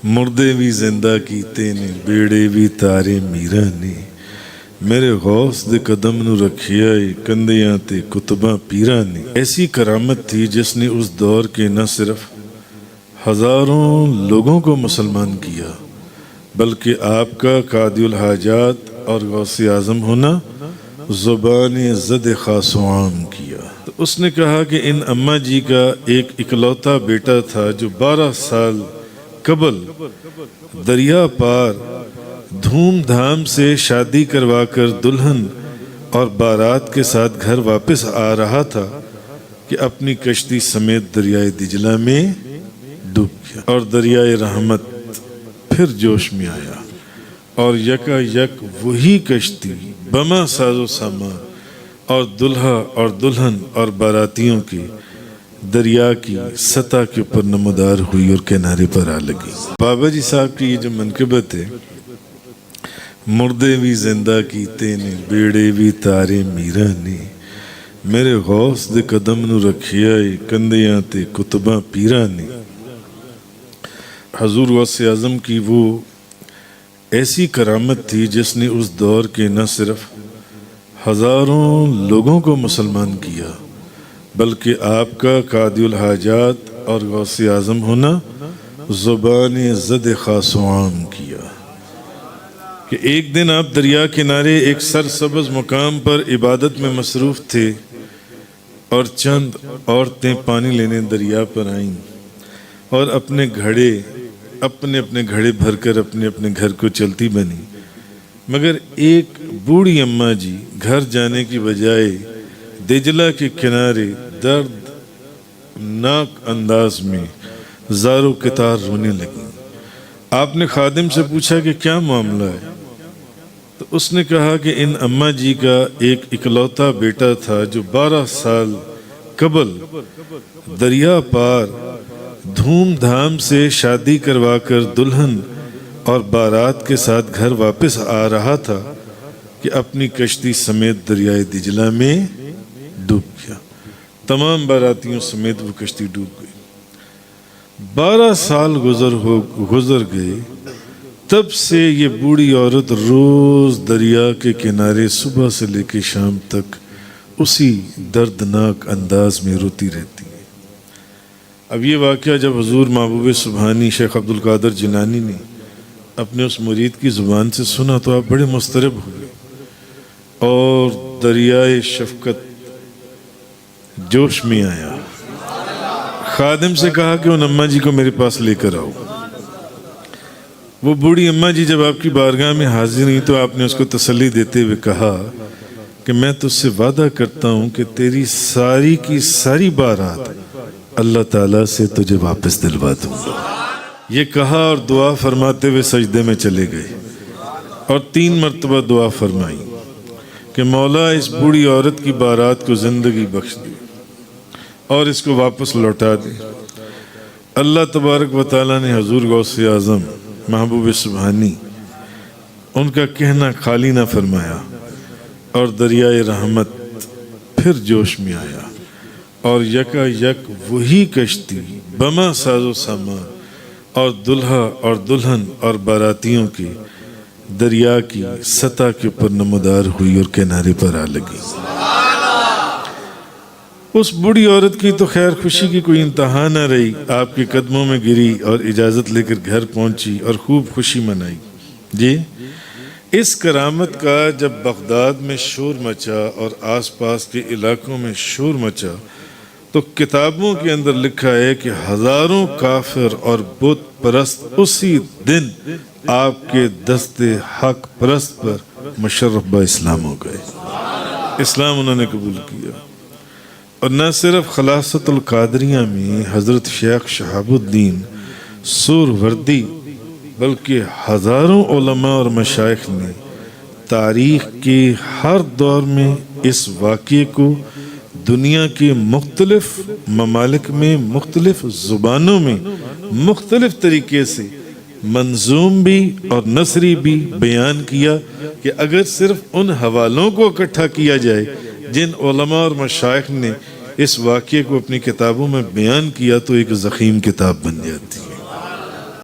مردے بھی زندہ کیتے نے بیڑے بھی تارے میرا نے میرے غوث دے قدم نو رکھیا کندیاں تے کتباں پیرا نے۔ ایسی کرامت تھی جس نے اس دور کے نہ صرف ہزاروں لوگوں کو مسلمان کیا بلکہ آپ کا قاضی الحاجات اور غوث اعظم ہونا زبان زد خاص و عام کیا۔ تو اس نے کہا کہ ان اماں جی کا ایک اکلوتا بیٹا تھا جو 12 سال قبل دریا پار دھوم دھام سے شادی کروا کر دلہن اور بارات کے ساتھ گھر واپس آ رہا تھا کہ اپنی کشتی سمیت دریائے دجلہ میں ڈوب گیا اور دریائے رحمت پھر جوش میں آیا اور یکا یک وہی کشتی بما ساز و سامان اور دلہا اور دلہن اور باراتیوں کی دریا کی سطح کے اوپر نمودار ہوئی اور کنارے پر آ لگی۔ بابا جی صاحب کی یہ جو منقبت ہے، مردے بھی زندہ کیتے نے بیڑے بھی تارے میرا نے میرے غوث دے قدم نو رکھیا کندیاں تے کتباں پیرا نے۔ حضور غوث اعظم کی وہ ایسی کرامت تھی جس نے اس دور کے نہ صرف ہزاروں لوگوں کو مسلمان کیا بلکہ آپ کا قاضی الحاجات اور غوث اعظم ہونا زبان زد خاص و عام کیا کہ ایک دن آپ دریا کنارے ایک سرسبز مقام پر عبادت میں مصروف تھے اور چند عورتیں پانی لینے دریا پر آئیں اور اپنے گھڑے بھر کر اپنے گھر کو چلتی بنی، مگر ایک بوڑھی اماں جی گھر جانے کی بجائے دجلہ کے کنارے دردناک انداز میں زار و قطار رونے لگی۔ آپ نے خادم سے پوچھا کہ کیا معاملہ ہے؟ تو اس نے کہا کہ ان اماں جی کا ایک اکلوتا بیٹا تھا جو 12 سال قبل دریا پار دھوم دھام سے شادی کروا کر دلہن اور بارات کے ساتھ گھر واپس آ رہا تھا کہ اپنی کشتی سمیت دریائے دجلہ میں ڈوب گیا۔ تمام باراتیوں سمیت وہ کشتی ڈوب گئی۔ 12 سال گزر گئے، تب سے یہ بوڑھی عورت روز دریا کے کنارے صبح سے لے کے شام تک اسی دردناک انداز میں روتی رہتی ہے۔ اب یہ واقعہ جب حضور محبوب سبحانی شیخ عبدالقادر جیلانی نے اپنے اس مرید کی زبان سے سنا تو آپ بڑے مضطرب ہوئے اور دریائے شفقت جوش میں آیا۔ خادم سے کہا کہ ان اماں جی کو میرے پاس لے کر آؤ۔ وہ بوڑھی اماں جی جب آپ کی بارگاہ میں حاضر ہوئی تو آپ نے اس کو تسلی دیتے ہوئے کہا کہ میں تجھ سے وعدہ کرتا ہوں کہ تیری ساری کی ساری بارات اللہ تعالیٰ سے تجھے واپس دلوا دوں گا۔ یہ کہا اور دعا فرماتے ہوئے سجدے میں چلے گئے اور 3 مرتبہ دعا فرمائی کہ مولا اس بوڑھی عورت کی بارات کو زندگی بخش دے اور اس کو واپس لوٹا دے۔ اللہ تبارک و تعالیٰ نے حضور غوث اعظم محبوب سبحانی ان کا کہنا خالی نہ فرمایا اور دریائے رحمت پھر جوش میں آیا اور یکا یک وہی کشتی بما ساز و سامان اور دلہا اور دلہن اور باراتیوں کی دریا کی سطح کے اوپر نمودار ہوئی اور کنارے پر آ لگی۔ اس بوڑھی عورت کی تو خیر خوشی کی کوئی انتہا نہ رہی، آپ کے قدموں میں گری اور اجازت لے کر گھر پہنچی اور خوب خوشی منائی۔ جی اس کرامت کا جب بغداد میں شور مچا اور آس پاس کے علاقوں میں شور مچا تو کتابوں کے اندر لکھا ہے کہ ہزاروں کافر اور بت پرست اسی دن آپ کے دست حق پرست پر مشرف با اسلام ہو گئے، اسلام انہوں نے قبول کیا۔ اور نہ صرف خلاصت القادریہ میں حضرت شیخ شہاب الدین سہروردی بلکہ ہزاروں علماء اور مشائخ نے تاریخ کے ہر دور میں اس واقعے کو دنیا کے مختلف ممالک میں مختلف زبانوں میں مختلف طریقے سے منظوم بھی اور نثری بھی بیان کیا کہ اگر صرف ان حوالوں کو اکٹھا کیا جائے جن علماء اور مشائخ نے اس واقعے کو اپنی کتابوں میں بیان کیا تو ایک ضخیم کتاب بن جاتی ہے۔